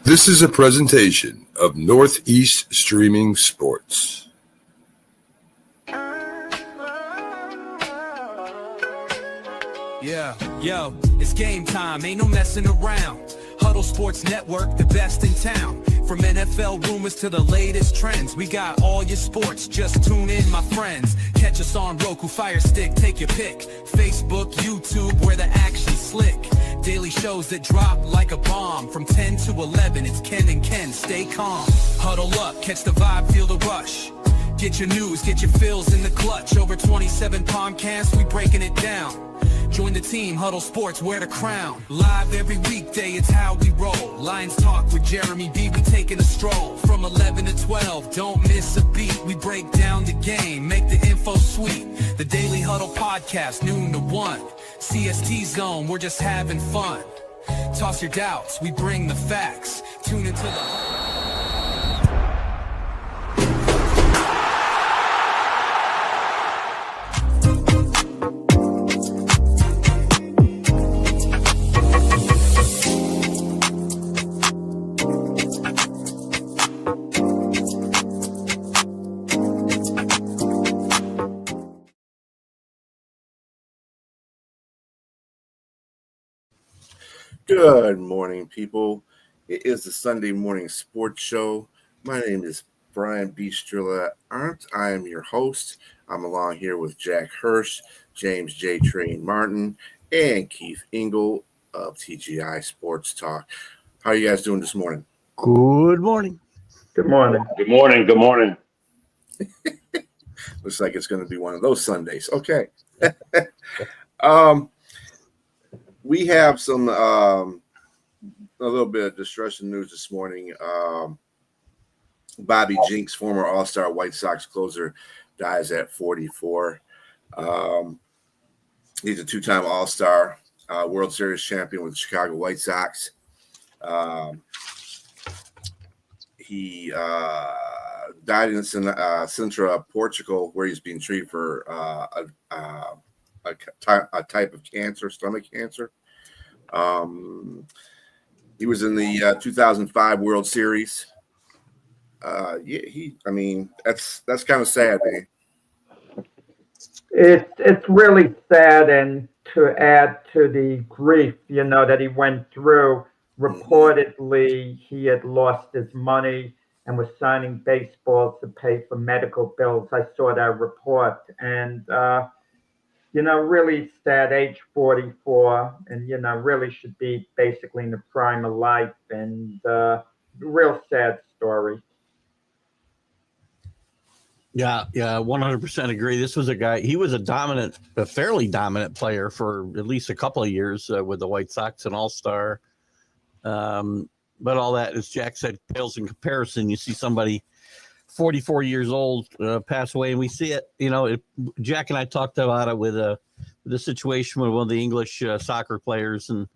This is a presentation of Northeast Streaming Sports. Yeah, yo, it's game time, ain't no messing around. Huddle Sports Network, the best in town. From NFL rumors to the latest trends, we got all your sports, just tune in, my friends. Catch us on Roku, Fire Stick, take your pick. Facebook, YouTube, where the action's slick. Daily shows that drop like a bomb. From 10 to 11, it's Ken and Ken, stay calm. Huddle up, catch the vibe, feel the rush. Get your news, get your fills in the clutch. Over 27 podcasts, we breaking it down. Join the team, Huddle Sports, wear the crown. Live every weekday, it's how we roll. Lions Talk with Jeremy B, we taking a stroll. From 11 to 12, don't miss a beat. We break down the game, make the info sweet. The Daily Huddle Podcast, noon to 1. CST Zone, we're just having fun. Toss your doubts, we bring the facts. Tune into the... Good morning, people. It is the Sunday morning sports show. My name is Brian B. Strilla Arndt. I am your host. I'm along here with Jack Hirsch, James JTRAIN Martin, and Keith Engel of TGI Sports Talk. How are you guys doing this morning? Good morning. Good morning. Good morning. Good morning. Looks like it's going to be one of those Sundays. Okay. We have some a little bit of distressing news this morning. Bobby Jenks, former All-Star White Sox closer, dies at 44. He's a two-time All-Star, World Series champion with the Chicago White Sox. He died in Sintra, Portugal, where he's being treated for a type of cancer, stomach cancer. He was in the 2005 World Series. That's kind of sad, man. It's really sad, and to add to the grief, that he went through, reportedly he had lost his money and was signing baseballs to pay for medical bills. I saw that report, and really sad, age 44, and, really should be basically in the prime of life, and real sad story. Yeah, 100% agree. This was a guy, he was a fairly dominant player for at least a couple of years with the White Sox, an all-star. But all that, as Jack said, pales in comparison. You see somebody 44 years old pass away, and we see it. Jack and I talked about it with the situation with one of the English soccer players, and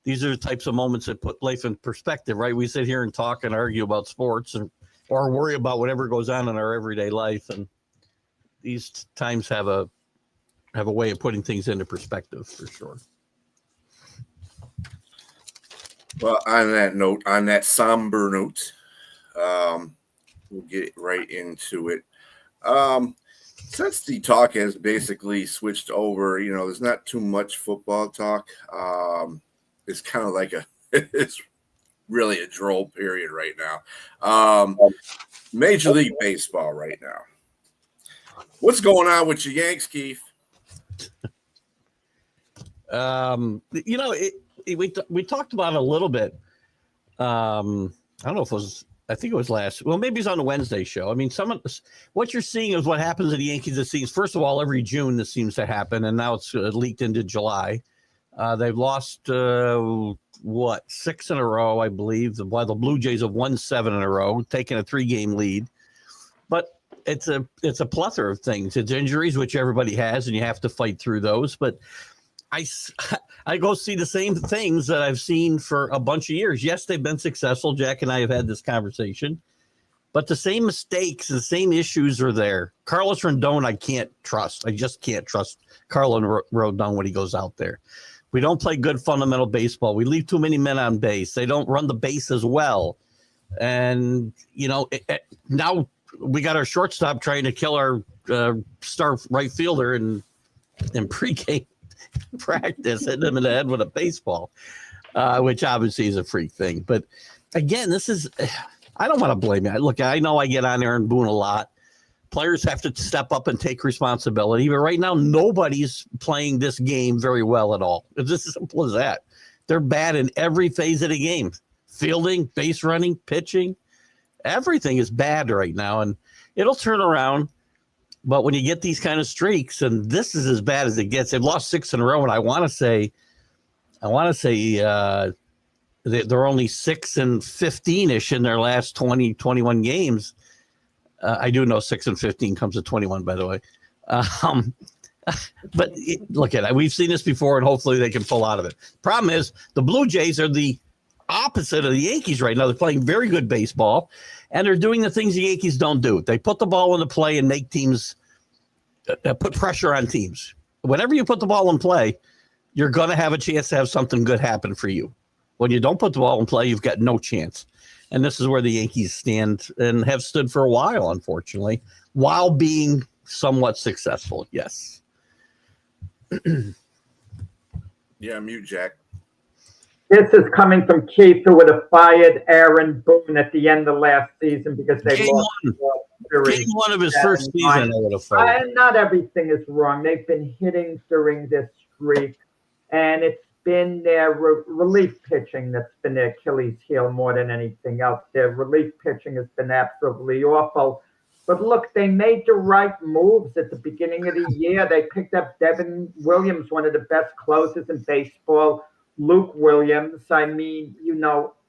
these are the types of moments that put life in perspective, right? We sit here and talk and argue about sports, or worry about whatever goes on in our everyday life, and these times have a way of putting things into perspective, for sure. Well, on that somber note, we'll get right into it. Since the talk has basically switched over, there's not too much football talk. It's kind of like it's really a droll period right now. Major League Baseball right now. What's going on with your Yanks, Keith? We talked about it a little bit. I don't know if it was, I think it was maybe it's on the Wednesday show. I mean, what you're seeing is what happens to the Yankees. It seems, first of all, every June this seems to happen, and now it's leaked into July. They've lost, 6 in a row, I believe, while the Blue Jays have won 7 in a row, taking a 3-game lead. But it's a plethora of things. It's injuries, which everybody has, and you have to fight through those. But I go see the same things that I've seen for a bunch of years. Yes, they've been successful. Jack and I have had this conversation. But the same mistakes, the same issues are there. Carlos Rodon, I can't trust. I just can't trust Carlos Rodon when he goes out there. We don't play good fundamental baseball. We leave too many men on base. They don't run the base as well. And, now we got our shortstop trying to kill our star right fielder in pre-game practice, hitting him in the head with a baseball, which obviously is a freak thing. But again, I don't want to blame you. Look, I know I get on Aaron Boone a lot. Players have to step up and take responsibility. But right now, nobody's playing this game very well at all. It's just as simple as that. They're bad in every phase of the game. Fielding, base running, pitching. Everything is bad right now. And it'll turn around. But when you get these kind of streaks, and this is as bad as it gets, they've lost 6 in a row. And I want to say they're only 6 and 15-ish in their last 20, 21 games. I do know 6 and 15 comes to 21, by the way. But look at it. We've seen this before, and hopefully they can pull out of it. Problem is, the Blue Jays are the opposite of the Yankees right now. They're playing very good baseball, and they're doing the things the Yankees don't do. They put the ball into play and make teams put pressure on teams. Whenever you put the ball in play, you're going to have a chance to have something good happen for you. When you don't put the ball in play, you've got no chance. And this is where the Yankees stand and have stood for a while, unfortunately, while being somewhat successful. Yes. Yeah, mute Jack. This is coming from Keith, who would have fired Aaron Boone at the end of last season because they lost the World Series. Game 1 of his first season, I would have fired. Not everything is wrong. They've been hitting during this streak, and it's been their relief pitching that's been their Achilles heel more than anything else. Their relief pitching has been absolutely awful. But look, they made the right moves at the beginning of the year. They picked up Devin Williams, one of the best closers in baseball. Luke Williams,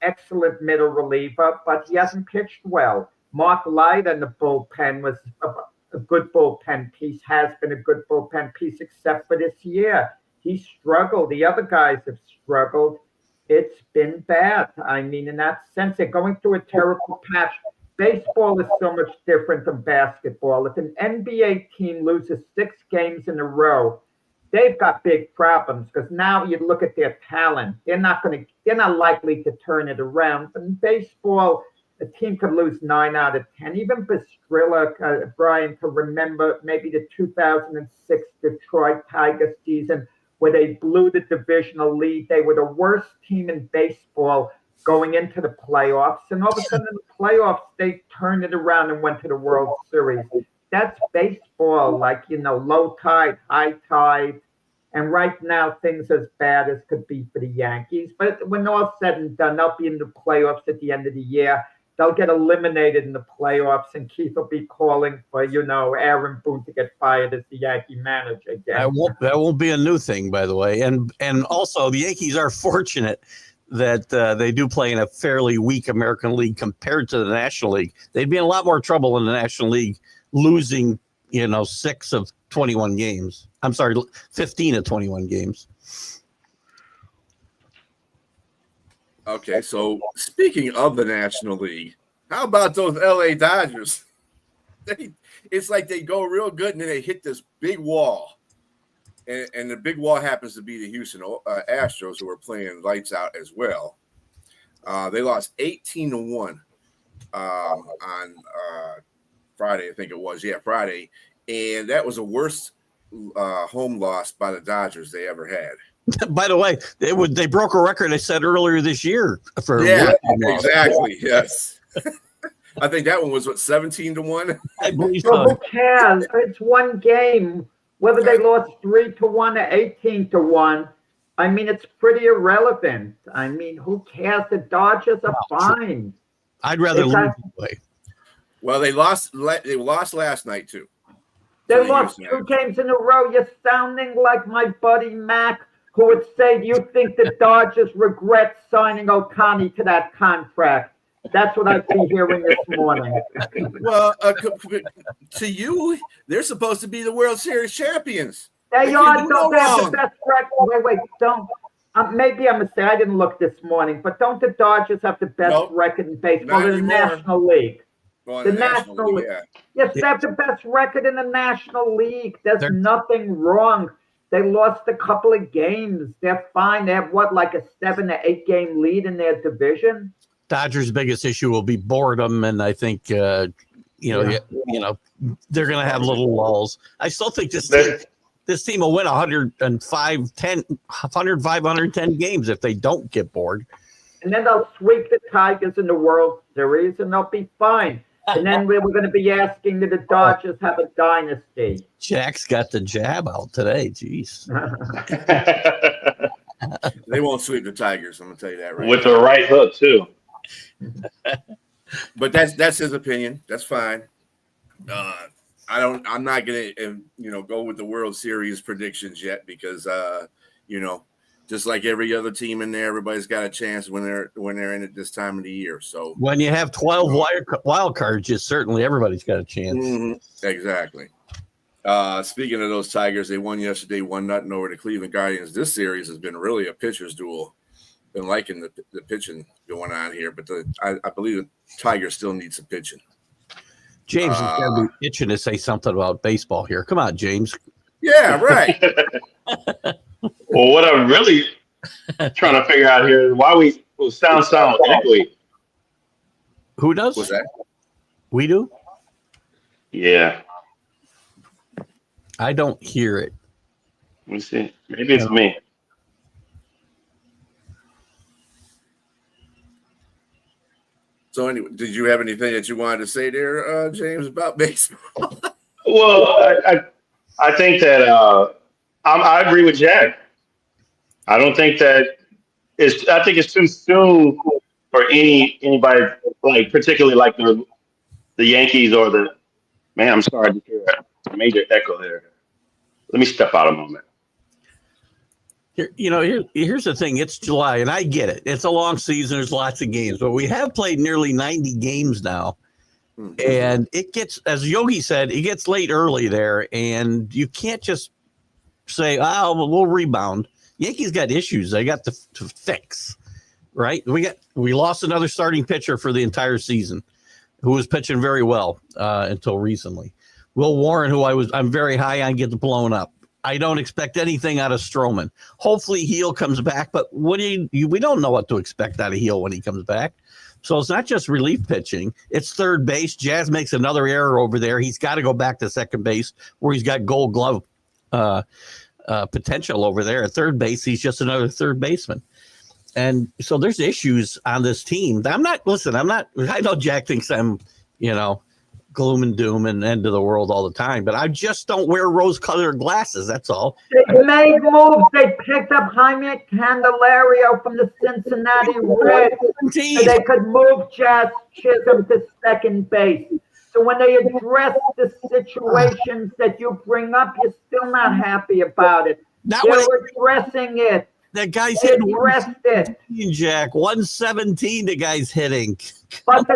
excellent middle reliever, but he hasn't pitched well. Mark Light in the bullpen was a good bullpen piece, has been a good bullpen piece, except for this year. He struggled. The other guys have struggled. It's been bad. In that sense, they're going through a terrible patch. Baseball is so much different from basketball. If an NBA team loses 6 games in a row, they've got big problems because now you look at their talent. They're not likely to turn it around. But in baseball, a team could lose 9 out of 10. Even Bastrilla, Brian, could remember maybe the 2006 Detroit Tigers season where they blew the divisional lead. They were the worst team in baseball going into the playoffs. And all of a sudden in the playoffs, they turned it around and went to the World Series. That's baseball, low tide, high tide. And right now, things as bad as could be for the Yankees. But when all said and done, they'll be in the playoffs at the end of the year. They'll get eliminated in the playoffs, and Keith will be calling for, Aaron Boone to get fired as the Yankee manager again. That won't be a new thing, by the way. And also, the Yankees are fortunate that they do play in a fairly weak American League compared to the National League. They'd be in a lot more trouble in the National League losing, 6 of 21 games. I'm sorry, 15 of 21 games. Okay, so speaking of the National League, how about those LA Dodgers? It's like they go real good and then they hit this big wall. And the big wall happens to be the Houston Astros, who are playing lights out as well. They lost 18-1 on Friday, I think it was. Yeah, Friday. And that was the worst home loss by the Dodgers they ever had. By the way, they broke a record I said earlier this year. Exactly. Yes. I think that one was 17-1. I believe so. So. Who cares? It's one game. Whether they lost 3-1 or 18-1, it's pretty irrelevant. Who cares? The Dodgers are fine. I'd rather lose anyway. Well, they lost last night too. They lost 2 games in a row. You're sounding like my buddy Mac, who would say, do you think the Dodgers regret signing Ohtani to that contract? That's what I've been hearing this morning. Well, to you, they're supposed to be the World Series champions. They are. Don't they have the best record? Wait, don't. Maybe I'm mistaken. I didn't look this morning, but don't the Dodgers have the best record in baseball in the National League? The National League, yeah. Yes, they have the best record in the National League. There's nothing wrong. They lost a couple of games. They're fine. They have like a 7 to 8 game lead in their division. Dodgers' biggest issue will be boredom, and I think they're going to have little lulls. I still think this team will win 110 games if they don't get bored. And then they'll sweep the Tigers in the World Series, and they'll be fine. And then we're going to be asking that the Dodgers have a dynasty. Jack's got the jab out today. Jeez. They won't sweep the Tigers. I'm going to tell you that right with the right hook too. But that's his opinion. That's fine. I'm not going to go with the World Series predictions yet because just like every other team in there, everybody's got a chance when they're in it this time of the year. So when you have 12 wild cards, certainly everybody's got a chance. Mm-hmm. Exactly. Speaking of those Tigers, they won yesterday 1-0 over the Cleveland Guardians. This series has been really a pitcher's duel. Been liking the pitching going on here, but I believe the Tigers still need some pitching. James is going to be itching to say something about baseball here. Come on, James. Yeah, right. Well, what I'm really trying to figure out here is why we sound echoey. Who does? What's that? We do? Yeah. I don't hear it. Let me see. Maybe it's me. So anyway, did you have anything that you wanted to say there, James, about baseball? Well, I think that I agree with Jack. I don't think that I think it's too soon for anybody, like particularly like the Yankees or the man. I'm sorry to hear a major echo there. Let me step out a moment. Here's the thing. It's July, and I get it. It's a long season. There's lots of games, but we have played nearly 90 games now. And it gets, as Yogi said, it gets late early there, and you can't just say, we'll rebound. Yankees got issues they got to fix, right? We lost another starting pitcher for the entire season who was pitching very well until recently. Will Warren, who I'm very high on, gets blown up. I don't expect anything out of Stroman. Hopefully Heel comes back, but we don't know what to expect out of Heel when he comes back. So it's not just relief pitching. It's third base. Jazz makes another error over there. He's got to go back to second base where he's got Gold Glove potential over there. At third base, he's just another third baseman. And so there's issues on this team. I know Jack thinks I'm, gloom and doom and end of the world all the time, but I just don't wear rose-colored glasses. That's all. They made moves. They picked up Jaime Candelario from the Cincinnati Reds, so they could move Jazz Chisholm to second base. So when they address the situations that you bring up, you're still not happy about it. They're addressing it. That guy's hitting it. Jack, 117 the guy's hitting. But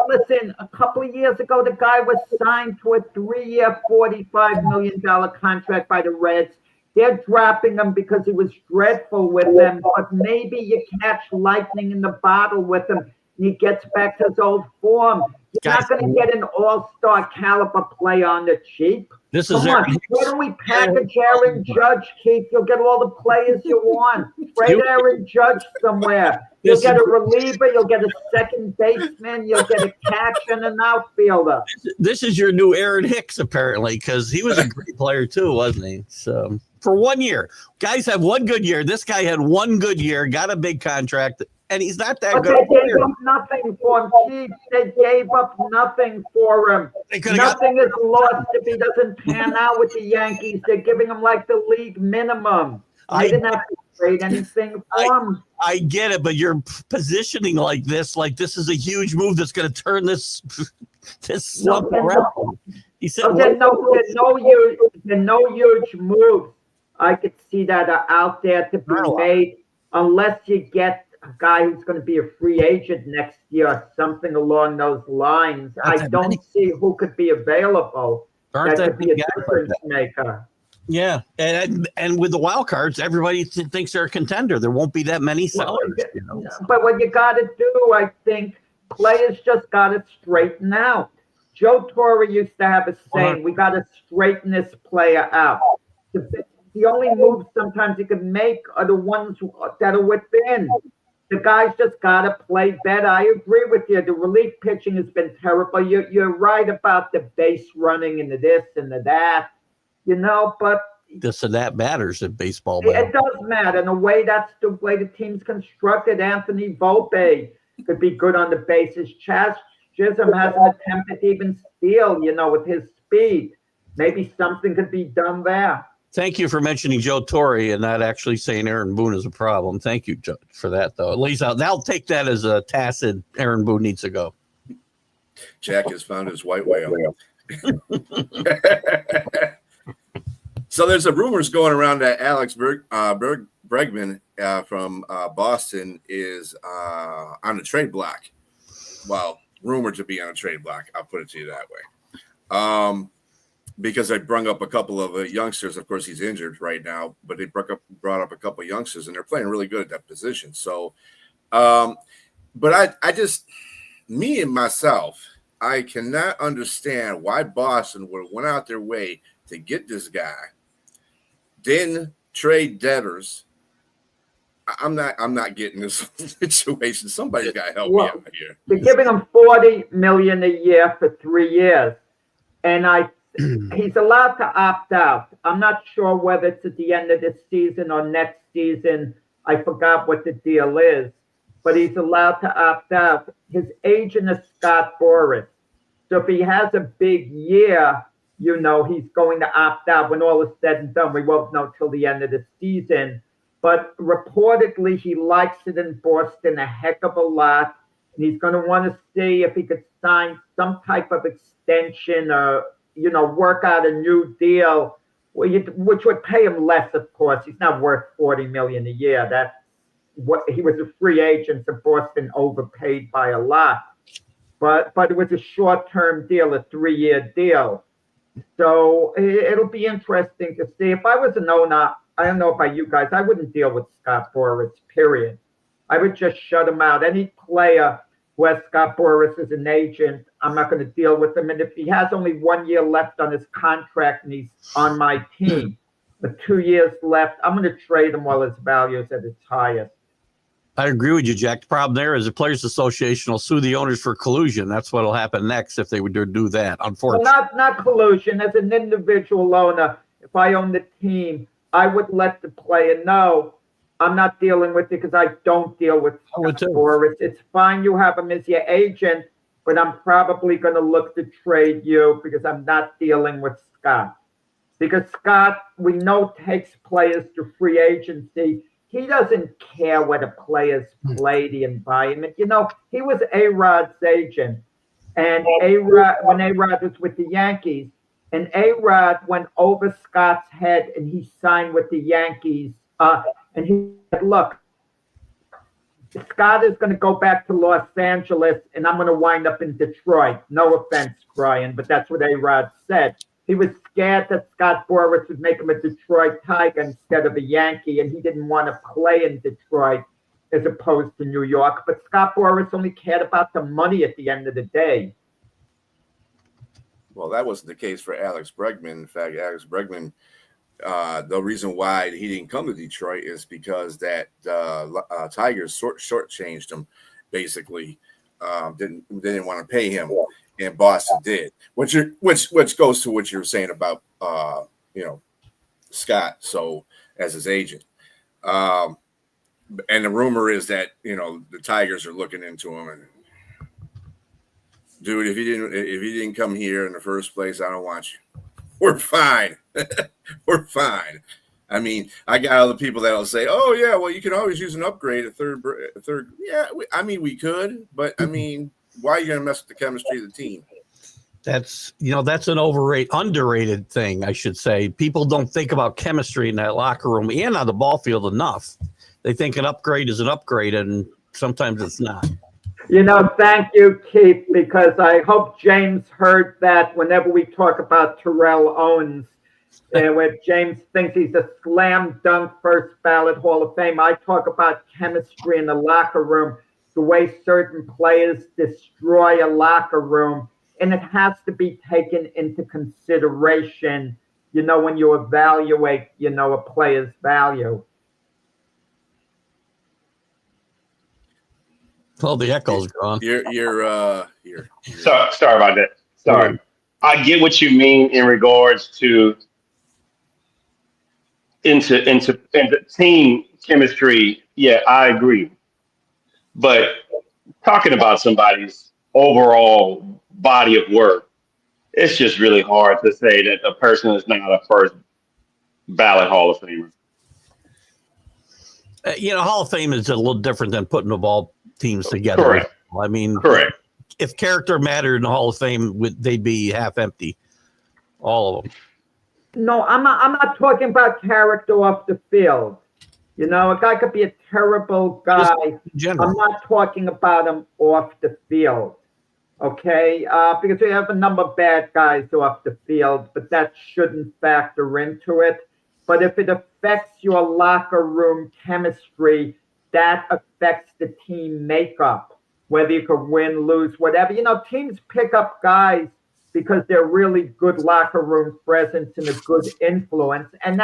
listen, a couple of years ago, the guy was signed to a 3-year, $45 million contract by the Reds. They're dropping him because he was dreadful with them. But maybe you catch lightning in the bottle with him, and he gets back to his old form. You're not going to get an all-star caliber play on the cheap. Come on, why don't we package Aaron Judge, Keith? You'll get all the players you want. Trade Aaron Judge somewhere. You'll get a reliever. You'll get a second baseman. You'll get a catcher and an outfielder. This is your new Aaron Hicks, apparently, because he was a great player too, wasn't he? So for 1 year, guys have one good year. This guy had one good year, got a big contract, and he's not that good. They gave up nothing for him, Keith. They gave up nothing for him. Nothing is lost if he doesn't pan out with the Yankees. They're giving him like the league minimum. They didn't have to trade anything for him. I get it, but you're positioning like this is a huge move that's going to turn this slump around. He said, there's no huge moves. I could see that are out there to be made unless you get a guy who's going to be a free agent next year or something along those lines. I don't see who could be available. That could be a difference maker. Yeah, and with the wild cards, everybody thinks they're a contender. There won't be that many sellers. But what you got to do, I think, players just got to straighten out. Joe Torre used to have a saying, we got to straighten this player out. the only moves sometimes he can make are the ones that are within. The guys just got to play better. I agree with you. The relief pitching has been terrible. You're right about the base running and the this and the that, but This and that matters in baseball. it does matter. In a way, that's the way the team's constructed. Anthony Volpe could be good on the bases. Chaz Chisholm hasn't attempted to even steal, with his speed. Maybe something could be done there. Thank you for mentioning Joe Torre and not actually saying Aaron Boone is a problem. Thank you, Joe, for that, though. At least I'll take that as a tacit Aaron Boone needs to go. Jack has found his white whale. So there's a rumors going around that Alex Bregman from Boston is on the trade block. Well, rumored to be on a trade block. I'll put it to you that way. Because I brought up a couple of youngsters. Of course, he's injured right now, but they brought up a couple of youngsters, and they're playing really good at that position. So, but I just, me and myself, I cannot understand why Boston would have went out their way to get this guy, then trade Devers. I'm not getting this situation. Somebody's got to help me out here. They're giving him $40 million a year for 3 years, and he's allowed to opt out. I'm not sure whether it's at the end of this season or next season. I forgot what the deal is, but he's allowed to opt out. His agent is Scott Boras. So if he has a big year, he's going to opt out. When all is said and done, we won't know till the end of the season. But reportedly, he likes it in Boston a heck of a lot. And he's going to want to see if he could sign some type of extension or work out a new deal, which would pay him less, of course. He's not worth $40 million a year. That's what he was a free agent, so Boston overpaid by a lot. But it was a short-term deal, a 3-year deal. So it'll be interesting to see. If I was an owner, I don't know about you guys, I wouldn't deal with Scott Boras, period. I would just shut him out. Any player who has Scott Boras as an agent, I'm not going to deal with him. And if he has only 1 year left on his contract and he's on my team, with 2 years left, I'm going to trade him while his value is at its highest. I agree with you, Jack. The problem there is the Players Association will sue the owners for collusion. That's what will happen next if they would do that, unfortunately. Well, not collusion. As an individual owner, if I own the team, I would let the player know I'm not dealing with it because I don't deal with Boras. It's fine you have him as your agent, but I'm probably going to look to trade you because I'm not dealing with Scott. Because Scott, we know, takes players to free agency. He doesn't care whether players play the environment. He was A-Rod's agent. And when A-Rod was with the Yankees, and A-Rod went over Scott's head and he signed with the Yankees. And he said, look, Scott is going to go back to Los Angeles and I'm going to wind up in Detroit. No offense, Brian, but that's what A-Rod said. He was scared that Scott Boras would make him a Detroit Tiger instead of a Yankee, and he didn't want to play in Detroit as opposed to New York. But Scott Boras only cared about the money at the end of the day. Well, that wasn't the case for Alex Bregman. In fact, Alex Bregman, the reason why he didn't come to Detroit is because that Tigers shortchanged him, basically. Didn't want to pay him, and Boston did. Which goes to what you're saying about Scott, so as his agent. And the rumor is that the Tigers are looking into him and, dude, if you didn't come here in the first place, I don't want you. We're fine. We're fine. I mean, I got other people that'll say, "Oh yeah, well you can always use an upgrade, a third." Yeah, we could, but I mean, why are you going to mess with the chemistry of the team? That's an underrated thing, I should say. People don't think about chemistry in that locker room and on the ball field enough. They think an upgrade is an upgrade, and sometimes it's not. Thank you, Keith, because I hope James heard that whenever we talk about Terrell Owens, where James thinks he's a slam dunk first ballot Hall of Fame, I talk about chemistry in the locker room, the way certain players destroy a locker room, and it has to be taken into consideration, when you evaluate, a player's value. Well, the echo's gone. You're Sorry about that. Sorry. I get what you mean in regards to into team chemistry. Yeah, I agree. But talking about somebody's overall body of work, it's just really hard to say that a person is not a first ballot Hall of Famer. Hall of Fame is a little different than putting the ball teams together. Correct. I mean, Correct. If character mattered in the Hall of Fame, they'd be half empty, all of them. No, I'm not talking about character off the field. A guy could be a terrible guy. I'm not talking about him off the field. Okay? Because we have a number of bad guys off the field, but that shouldn't factor into it. But if it affects your locker room chemistry, that affects the team makeup, whether you could win, lose, whatever. Teams pick up guys because they're really good locker room presence and a good influence. And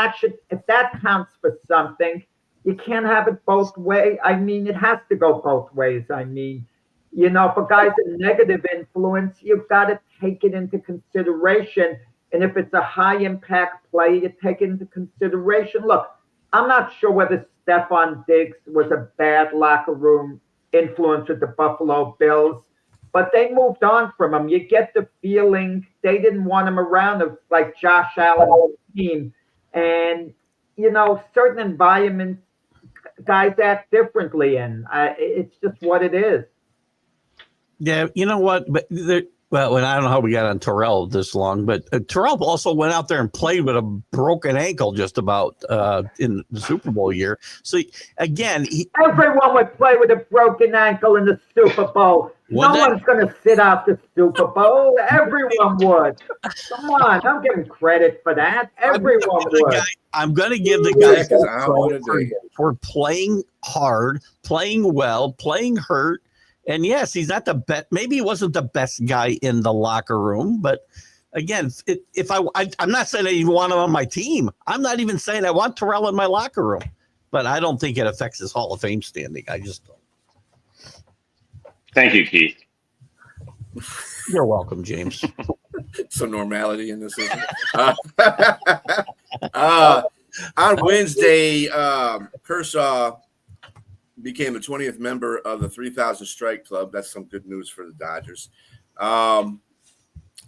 if that counts for something, you can't have it both ways. I mean, it has to go both ways. I mean, for guys with negative influence, you've got to take it into consideration. And if it's a high impact play, you take it into consideration. Look, I'm not sure whether Stephon Diggs was a bad locker room influence with the Buffalo Bills, but they moved on from him. You get the feeling they didn't want him around. It's like Josh Allen's team. And, certain environments, guys act differently in. It's just what it is. Yeah, you know what? But and I don't know how we got on Terrell this long, but Terrell also went out there and played with a broken ankle just about in the Super Bowl year. So again, everyone would play with a broken ankle in the Super Bowl. No one's going to sit out the Super Bowl. Everyone would. Come on, don't give him credit for that. Everyone would. I'm going to give the guy for playing hard, playing well, playing hurt. And yes, he's not the best. Maybe he wasn't the best guy in the locker room. But again, I'm not saying I even want him on my team. I'm not even saying I want Terrell in my locker room. But I don't think it affects his Hall of Fame standing. I just don't. Thank you, Keith. You're welcome, James. Some normality in this. On Wednesday, Kershaw became the 20th member of the 3,000 Strike Club. That's some good news for the Dodgers.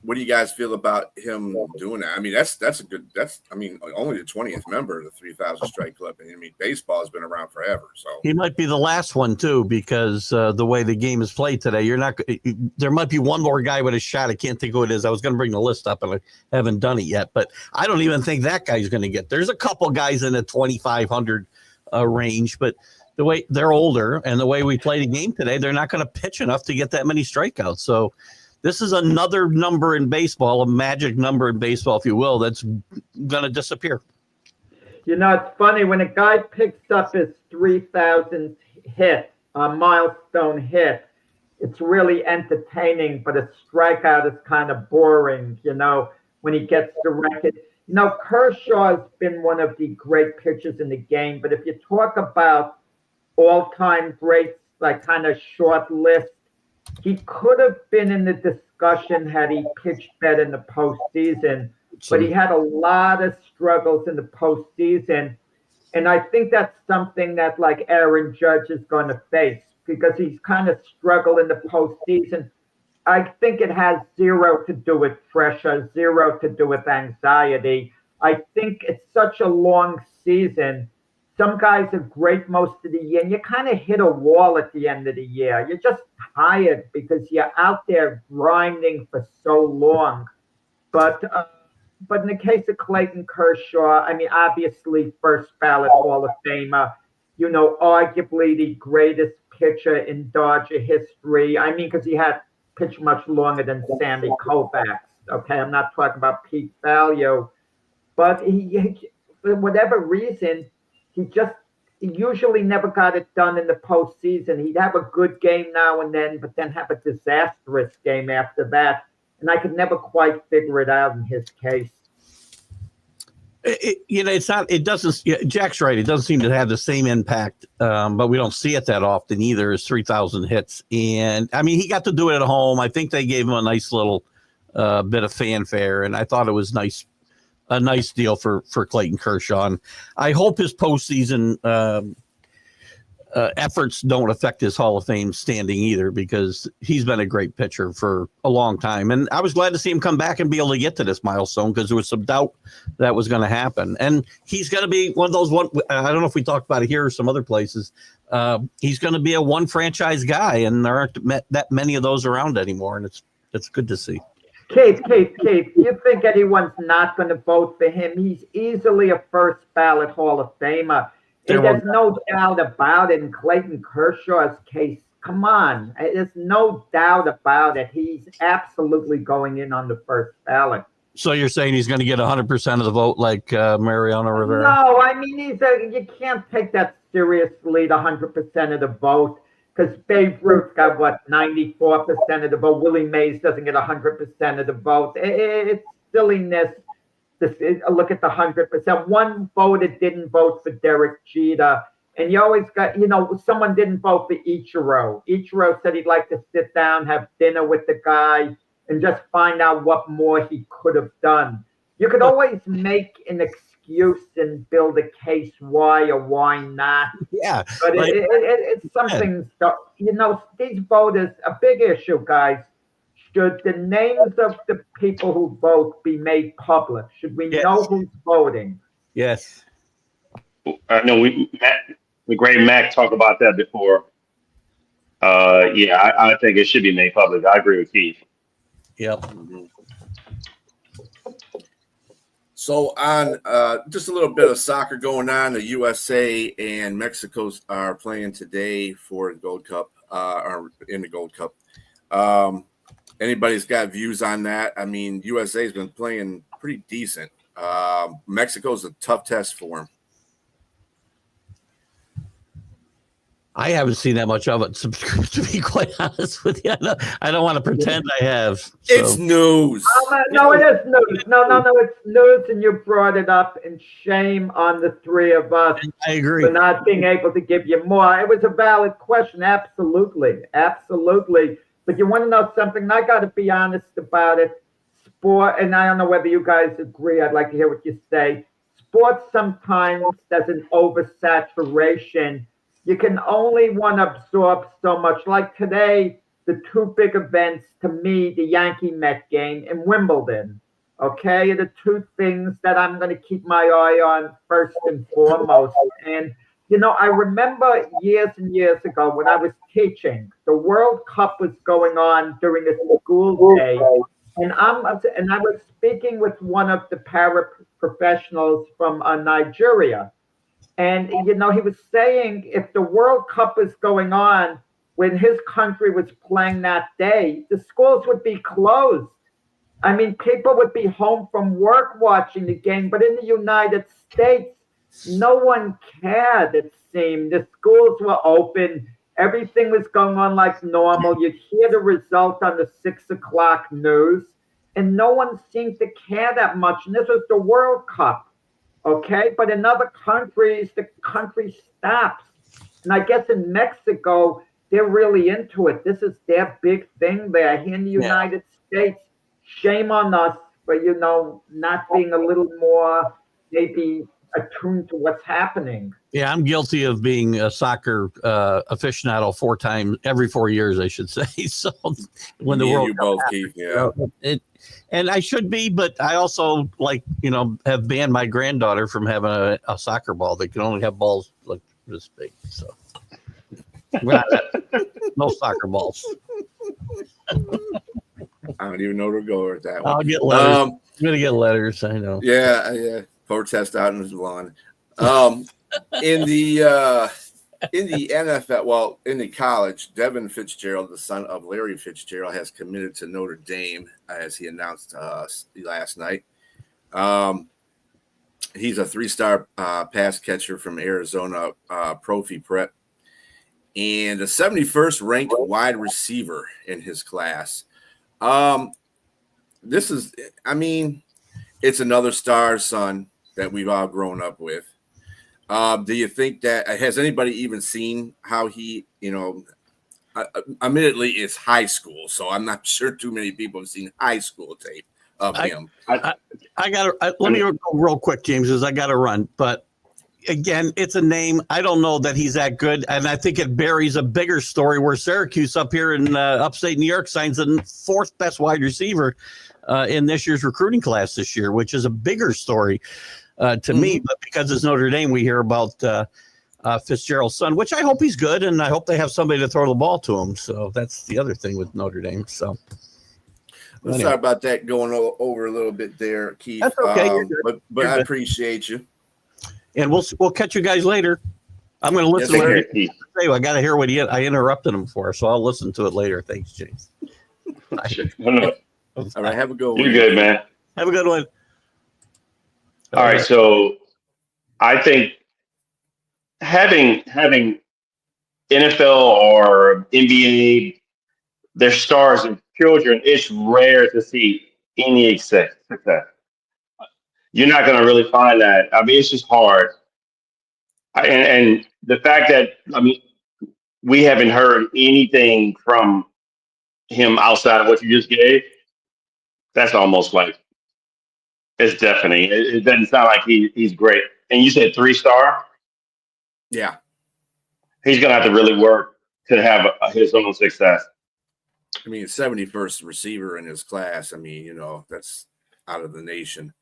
What do you guys feel about him doing that? I mean, only the 20th member of the 3,000 Strike Club. I mean, baseball has been around forever. So he might be the last one too, because the way the game is played today, there might be one more guy with a shot. I can't think who it is. I was going to bring the list up and I haven't done it yet, but I don't even think that guy's going to get. There's a couple guys in the 2,500 range, but the way they're older and the way we play the game today, they're not going to pitch enough to get that many strikeouts. So this is another number in baseball, a magic number in baseball, if you will, that's going to disappear. It's funny when a guy picks up his 3,000th hit, a milestone hit, it's really entertaining, but a strikeout is kind of boring, when he gets the record. Kershaw has been one of the great pitchers in the game, but if you talk about all-time greats, like kind of short list, he could have been in the discussion had he pitched better in the postseason, but he had a lot of struggles in the postseason. And I think that's something that like Aaron Judge is going to face because he's kind of struggled in the postseason. I think it has zero to do with pressure, zero to do with anxiety. I think it's such a long season. Some guys are great most of the year, and you kind of hit a wall at the end of the year. You're just tired because you're out there grinding for so long. But in the case of Clayton Kershaw, I mean, obviously first ballot Hall of Famer, arguably the greatest pitcher in Dodger history. I mean, because he had pitched much longer than Sandy Koufax. Okay, I'm not talking about peak value. But he for whatever reason, he usually never got it done in the postseason. He'd have a good game now and then, but then have a disastrous game after that. And I could never quite figure it out in his case. It's not. It doesn't. Jack's right. It doesn't seem to have the same impact, but we don't see it that often either. As 3,000 hits, and I mean, he got to do it at home. I think they gave him a nice little bit of fanfare, and I thought it was nice, a nice deal for Clayton Kershaw. And I hope his postseason efforts don't affect his Hall of Fame standing either, because he's been a great pitcher for a long time. And I was glad to see him come back and be able to get to this milestone, because there was some doubt that was going to happen. And he's going to be one of those I don't know if we talked about it here or some other places. He's going to be a one franchise guy, and there aren't that many of those around anymore. And it's good to see. Keith, you think anyone's not going to vote for him? He's easily a first ballot Hall of Famer. There's no doubt about it. In Clayton Kershaw's case, come on. There's no doubt about it. He's absolutely going in on the first ballot. So you're saying he's going to get 100% of the vote like Mariano Rivera? No, I mean, you can't take that seriously, the 100% of the vote, because Babe Ruth got, 94% of the vote. Willie Mays doesn't get 100% of the vote. It's silliness. Look at the 100%. One voter didn't vote for Derek Jeter. And you always got, someone didn't vote for Ichiro. Ichiro said he'd like to sit down, have dinner with the guy, and just find out what more he could have done. You could always make an excuse and build a case why or why not. Yeah. But it's something, these voters, a big issue, guys. Should the names of the people who vote be made public? Should we know who's voting? Yes. I know the great Mac talked about that before. I think it should be made public. I agree with Keith. Yep. Mm-hmm. So on just a little bit of soccer going on. The USA and Mexico are playing today for the Gold Cup, or in the Gold Cup. Anybody's got views on that? I mean, USA's been playing pretty decent. Mexico's a tough test for them. I haven't seen that much of it, to be quite honest with you. I don't want to pretend I have. So. It's news. No, it is news. No, it's news, and you brought it up, and shame on the three of us. I agree. For not being able to give you more. It was a valid question. Absolutely. But you want to know something? I got to be honest about it. Sport, and I don't know whether you guys agree. I'd like to hear what you say. Sports sometimes there's an oversaturation. You can only want to absorb so much. Like today, the two big events to me, the Yankee-Met game and Wimbledon, okay, are the two things that I'm going to keep my eye on first and foremost. And I remember years and years ago when I was teaching, the World Cup was going on during the school day, and I was speaking with one of the paraprofessionals from Nigeria, and he was saying if the World Cup was going on when his country was playing that day, the schools would be closed. I mean, people would be home from work watching the game, but in the United States, no one cared, it seemed. The schools were open. Everything was going on like normal. You'd hear the result on the 6 o'clock news, and no one seemed to care that much. And this was the World Cup, okay? But in other countries, the country stops. And I guess in Mexico, they're really into it. This is their big thing there. Here in the United States, shame on us for, not being a little more maybe attuned to what's happening. Yeah, I'm guilty of being a soccer aficionado every 4 years, I should say. So when the World Cup happens, and I should be, but I also have banned my granddaughter from having a soccer ball. They can only have balls like this big. So no soccer balls. I don't even know where to go with that one. I'll get letters. I'm gonna get letters. I know. Yeah. Protest out in his lawn. In the NFL, well, in the college, Devin Fitzgerald, the son of Larry Fitzgerald, has committed to Notre Dame, as he announced to us last night. He's a 3-star pass catcher from Arizona Profi Prep, and a 71st ranked wide receiver in his class. It's another star's son. that we've all grown up with. Do you think that has anybody even seen how he, admittedly it's high school, so I'm not sure too many people have seen high school tape of him. Let me go real quick, James, because I got to run. But again, it's a name. I don't know that he's that good, and I think it buries a bigger story where Syracuse up here in upstate New York signs the fourth best wide receiver in this year's recruiting class this year, which is a bigger story to me. But because it's Notre Dame, we hear about Fitzgerald's son, which I hope he's good, and I hope they have somebody to throw the ball to him. So that's the other thing with Notre Dame. So let's talk about that going over a little bit there, Keith. That's okay. But I appreciate you. And we'll catch you guys later. I'm going to listen to it. I got to hear what I interrupted him for, so I'll listen to it later. Thanks, James. All right, have a good one. You're good, man. Have a good one. All right, so I think having NFL or NBA, their stars and children, it's rare to see any success. You're not going to really find that. I mean, it's just hard. And the fact that, we haven't heard anything from him outside of what you just gave, that's almost like, it's deafening. It doesn't sound like he's great. And you said 3-star? Yeah. He's going to have to really work to have his own success. 71st receiver in his class. That's out of the nation.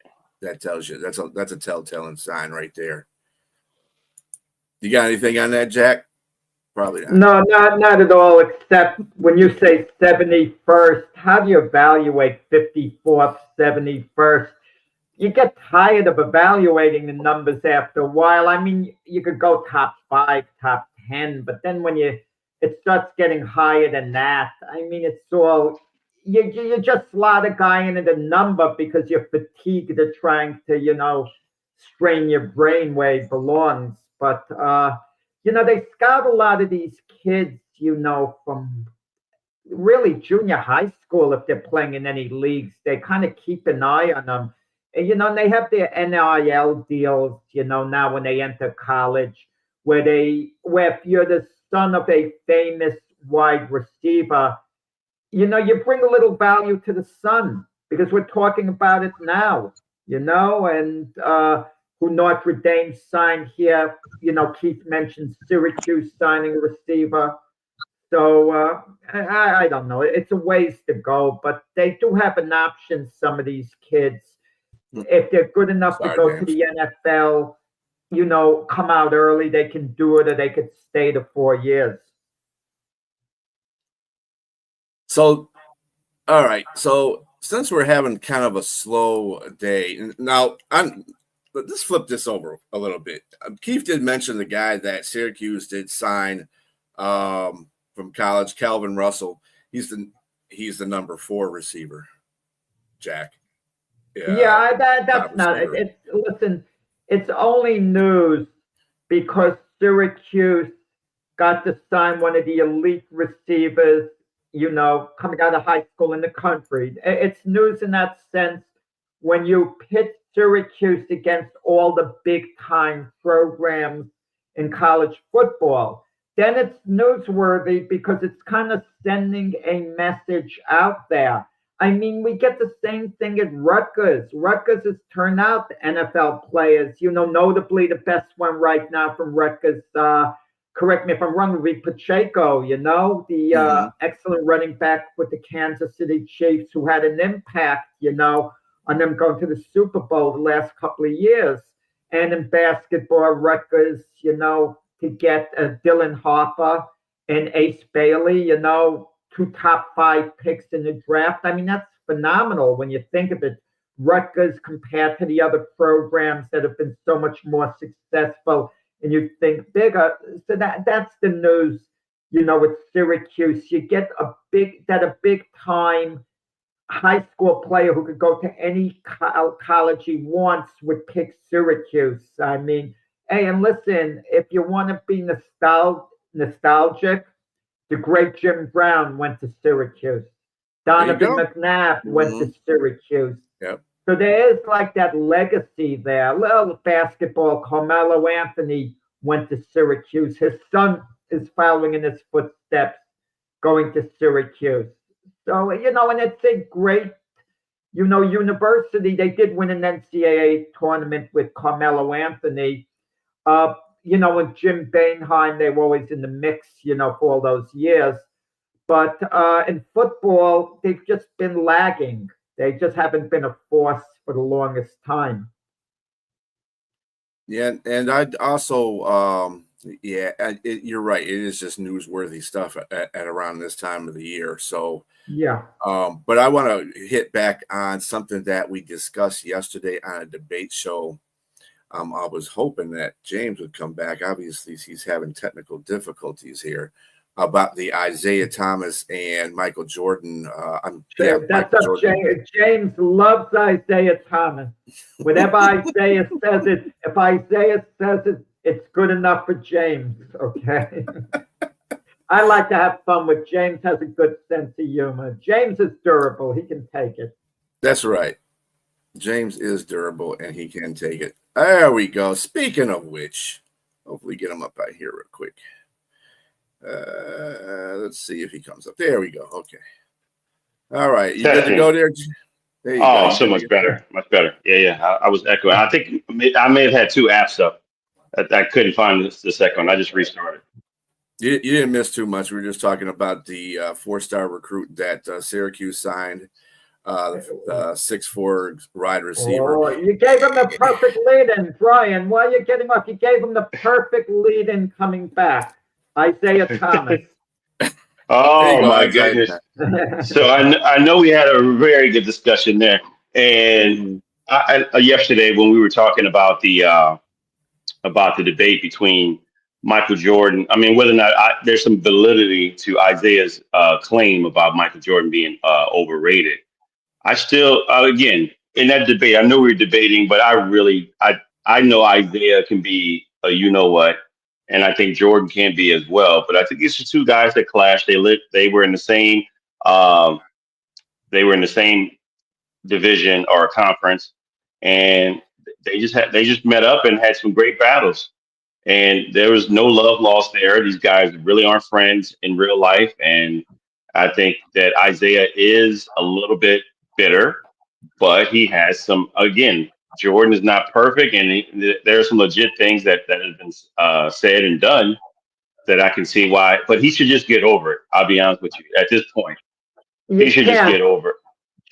That tells you that's a telltale sign right there. You got anything on that, Jack? Probably not. No, not at all, except when you say 71st, how do you evaluate 54th, 71st? You get tired of evaluating the numbers after a while. You could go top 5, top 10, but then when it starts getting higher than that, it's all, you just slot a guy into the number because you're fatigued at trying to, strain your brain where it belongs. But, they scout a lot of these kids, from really junior high school. If they're playing in any leagues, they kind of keep an eye on them. And they have their NIL deals, now when they enter college, where if you're the son of a famous wide receiver, you bring a little value to the son because we're talking about it now, and who Notre Dame signed here. Keith mentioned Syracuse signing a receiver. So I don't know. It's a ways to go, but they do have an option, some of these kids. If they're good enough to go to the NFL, come out early, they can do it, or they could stay to 4 years. So, all right. So since we're having kind of a slow day, now let's flip this over a little bit. Keith did mention the guy that Syracuse did sign from college, Calvin Russell. He's the number 4 receiver, Jack. Yeah, that's not it. Listen, it's only news because Syracuse got to sign one of the elite receivers, coming out of high school in the country. It's news in that sense when you pit Syracuse against all the big time programs in college football. Then it's newsworthy because it's kind of sending a message out there. We get the same thing at Rutgers. Rutgers has turned out the NFL players, notably the best one right now from Rutgers, correct me if I'm wrong, would be Pacheco, the excellent running back with the Kansas City Chiefs who had an impact, on them going to the Super Bowl the last couple of years. And in basketball, Rutgers, to get Dylan Harper and Ace Bailey, 2 top 5 picks in the draft. That's phenomenal when you think of it. Rutgers compared to the other programs that have been so much more successful, and you think bigger. So that's the news, with Syracuse. You get a big time high school player who could go to any college he wants would pick Syracuse. Hey, and listen, if you want to be nostalgic, the great Jim Brown went to Syracuse. Donovan McNabb went to Syracuse. Yep. So there is like that legacy there. Little basketball. Carmelo Anthony went to Syracuse. His son is following in his footsteps, going to Syracuse. So, and it's a great, university. They did win an NCAA tournament with Carmelo Anthony. With Jim Boeheim, they were always in the mix, for all those years. But in football, they've just been lagging. They just haven't been a force for the longest time. Yeah, and I'd also, you're right. It is just newsworthy stuff at around this time of the year. So, yeah. But I want to hit back on something that we discussed yesterday on a debate show. I was hoping that James would come back. Obviously, he's having technical difficulties here about the Isaiah Thomas and Michael Jordan. That's up, James. James loves Isaiah Thomas. Whenever Isaiah says it, if Isaiah says it, it's good enough for James. Okay. I like to have fun with James. Has a good sense of humor. James is durable. He can take it. That's right. James is durable and he can take it. There we go. Speaking of which, hopefully get him up out here real quick. Let's see if he comes up. There we go. Okay. All right. You good to go there? There you go. So much better. Much better. Yeah. I was echoing. I think I may have had two apps up. I couldn't find the second one. I just restarted. You didn't miss too much. We were just talking about the 4-star recruit that Syracuse signed, the 6'4" wide receiver. Oh, you gave him the perfect lead-in, Brian. Why are you getting off? You gave him the perfect lead-in coming back. Isaiah Thomas. Oh, my goodness. So I know we had a very good discussion there. And yesterday when we were talking about the debate between Michael Jordan, I mean, whether or not there's some validity to Isaiah's claim about Michael Jordan being overrated. I still, again, in that debate, I know we were debating, but I know Isaiah can be a you-know-what. And I think Jordan can be as well. But I think these are two guys that clashed. They were in the same division or conference, and they just met up and had some great battles. And there was no love lost there. These guys really aren't friends in real life. And I think that Isaiah is a little bit bitter, but he has some, again, Jordan is not perfect, and there are some legit things that have been said and done that I can see why. But he should just get over it. I'll be honest with you. At this point, he should just get over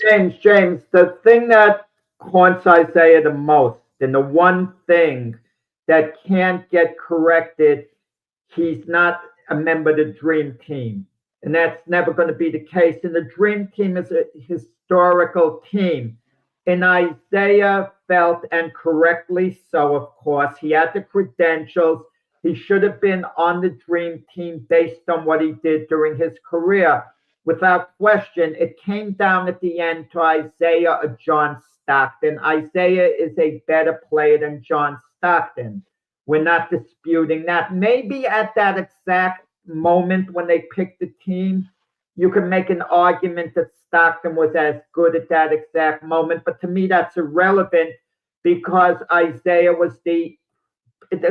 it. James, the thing that haunts Isaiah the most, and the one thing that can't get corrected, he's not a member of the Dream Team. And that's never going to be the case. And the Dream Team is a historical team. And Isaiah felt, and correctly so, of course, he had the credentials. He should have been on the Dream Team based on what he did during his career. Without question, it came down at the end to Isaiah or John Stockton. Isaiah is a better player than John Stockton. We're not disputing that. Maybe at that exact moment when they picked the team, you can make an argument that Stockton was as good at that exact moment. But to me, that's irrelevant because Isaiah was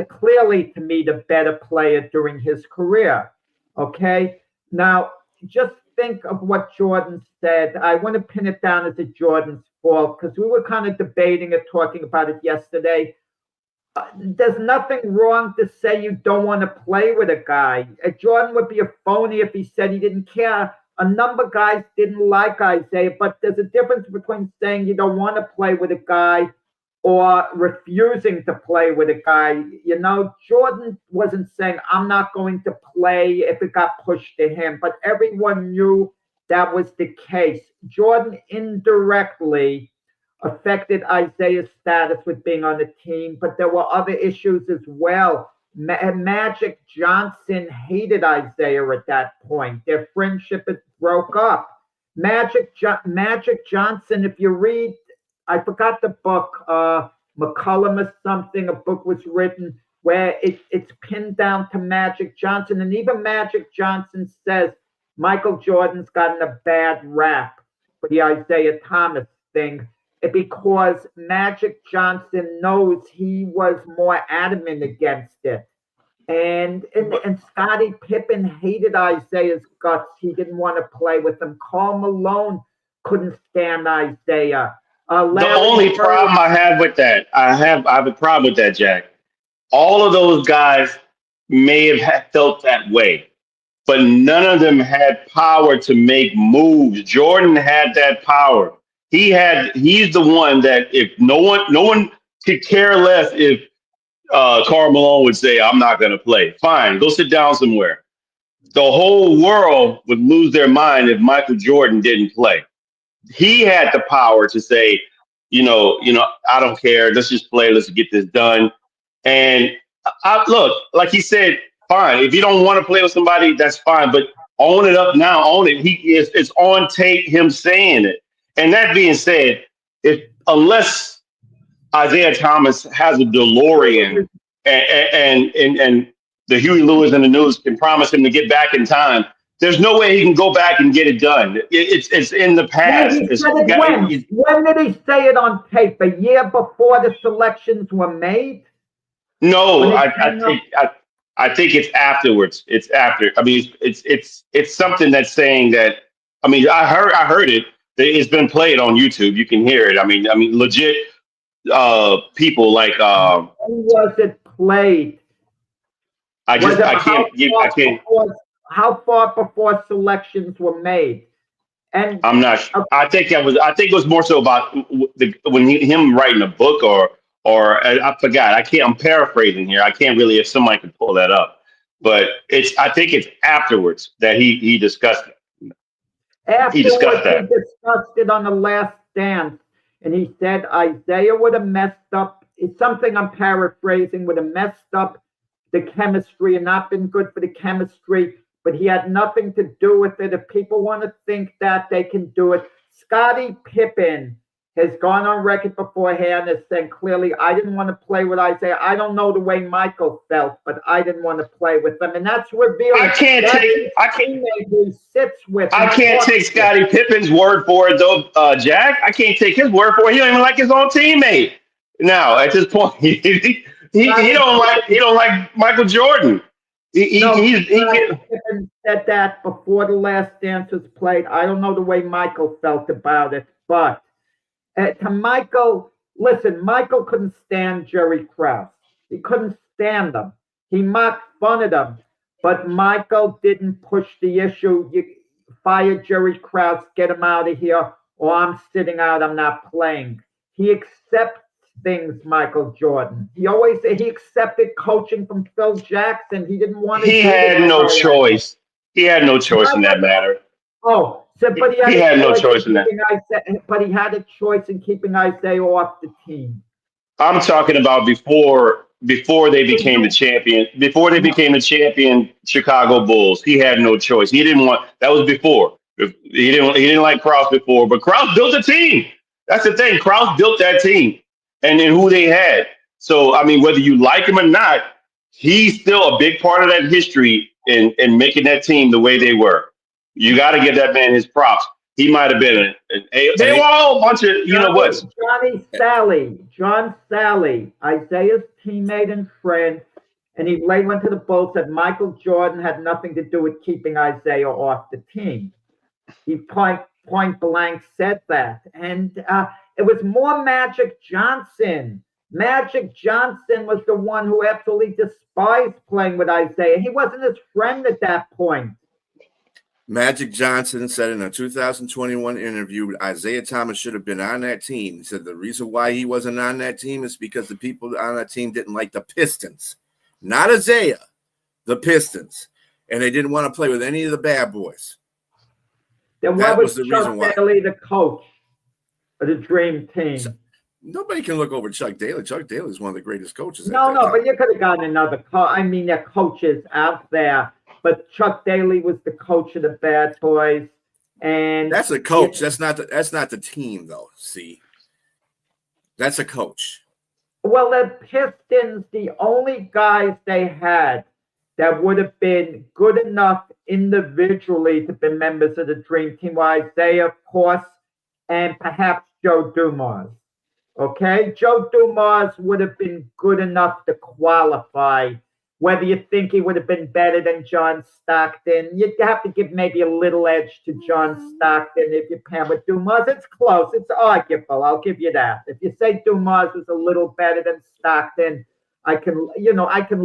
clearly, to me, the better player during his career. Okay? Now, just think of what Jordan said. I want to pin it down as a Jordan's fault because we were kind of debating it, talking about it yesterday. There's nothing wrong to say you don't want to play with a guy. Jordan would be a phony if he said he didn't care. A number of guys didn't like Isaiah, but there's a difference between saying you don't want to play with a guy or refusing to play with a guy. Jordan wasn't saying, I'm not going to play if it got pushed to him, but everyone knew that was the case. Jordan indirectly affected Isaiah's status with being on the team, but there were other issues as well. Magic Johnson hated Isaiah at that point. Their friendship had broke up. Magic Johnson, if you read, I forgot the book, McCullum or something, a book was written where it's pinned down to Magic Johnson. And even Magic Johnson says Michael Jordan's gotten a bad rap for the Isaiah Thomas thing. because Magic Johnson knows he was more adamant against it. And Scottie Pippen hated Isaiah's guts. He didn't want to play with him. Karl Malone couldn't stand Isaiah. The only problem I have with that, I have a problem with that, Jack. All of those guys may have felt that way, but none of them had power to make moves. Jordan had that power. He's the one that if no one could care less if Karl Malone would say, I'm not going to play. Fine, go sit down somewhere. The whole world would lose their mind if Michael Jordan didn't play. He had the power to say, I don't care. Let's just play. Let's get this done. And look, like he said, fine. If you don't want to play with somebody, that's fine. But own it up now. Own it. It's on tape. Him saying it. And that being said, unless Isaiah Thomas has a DeLorean and the Huey Lewis and the News can promise him to get back in time, there's no way he can go back and get it done. It's in the past. When did he say it on tape? A year before the selections were made? No, I think it's afterwards. It's after. I mean, it's something that's saying that. I mean, I heard it. It's been played on YouTube. You can hear it. I mean, legit people like. When was it played? I can't. How far before selections were made? And I'm not sure. I think it was more so about him writing a book or I forgot. I'm paraphrasing here. I can't really, if somebody could pull that up, but I think it's afterwards that he discussed it. He discussed it on The Last Dance, and he said Isaiah would have messed up. It's something I'm paraphrasing, would have messed up the chemistry and not been good for the chemistry, but he had nothing to do with it. If people want to think that, they can do it. Scottie Pippen has gone on record beforehand as saying clearly, I didn't want to play with Isaiah. I don't know the way Michael felt, but I didn't want to play with them. And that's revealing. I can't take Scottie Pippen's word for it, though, Jack. I can't take his word for it. He don't even like his own teammate. Now, at this point, he don't like Michael Jordan. Pippen said that before The Last Dance was played. I don't know the way Michael felt about it, but to Michael, listen, Michael couldn't stand Jerry Krause. He couldn't stand him. He mocked fun of them, but Michael didn't push the issue. You fire Jerry Krause, get him out of here, or I'm sitting out, I'm not playing. He accepts things, Michael Jordan. He accepted coaching from Phil Jackson. He didn't want to. He had no choice. He had no choice in that matter. Oh, but he had no choice in that. But he had a choice in keeping Isaiah off the team. I'm talking about before they became the champion. Before they became the champion Chicago Bulls, he had no choice. He didn't want. That was before. He didn't like Krause before, but Krause built a team. That's the thing. Krause built that team. And then who they had. So, I mean, whether you like him or not, he's still a big part of that history in making that team the way they were. You got to give that man his props. He might have been they were all a bunch of, John Sally, Isaiah's teammate and friend, and he went to the Bulls, said Michael Jordan had nothing to do with keeping Isaiah off the team. He point blank said that. And it was more Magic Johnson. Magic Johnson was the one who absolutely despised playing with Isaiah. He wasn't his friend at that point. Magic Johnson said in a 2021 interview, Isaiah Thomas should have been on that team. He said the reason why he wasn't on that team is because the people on that team didn't like the Pistons. Not Isaiah, the Pistons. And they didn't want to play with any of the bad boys. Then why was Chuck Daly the coach of the Dream Team? So, nobody can look over Chuck Daly. Chuck Daly is one of the greatest coaches. But you could have gotten another coach. I mean, there are coaches out there, but Chuck Daly was the coach of the Bad Boys, and that's a coach. That's not the team, though. See, that's a coach. Well, the Pistons, the only guys they had that would have been good enough individually to be members of the Dream Team were Isaiah, of course, and perhaps Joe Dumars. Okay, Joe Dumars would have been good enough to qualify. Whether you think he would have been better than John Stockton, you'd have to give maybe a little edge to John Stockton if you pair with Dumars. It's close. It's arguable. I'll give you that. If you say Dumars was a little better than Stockton, I can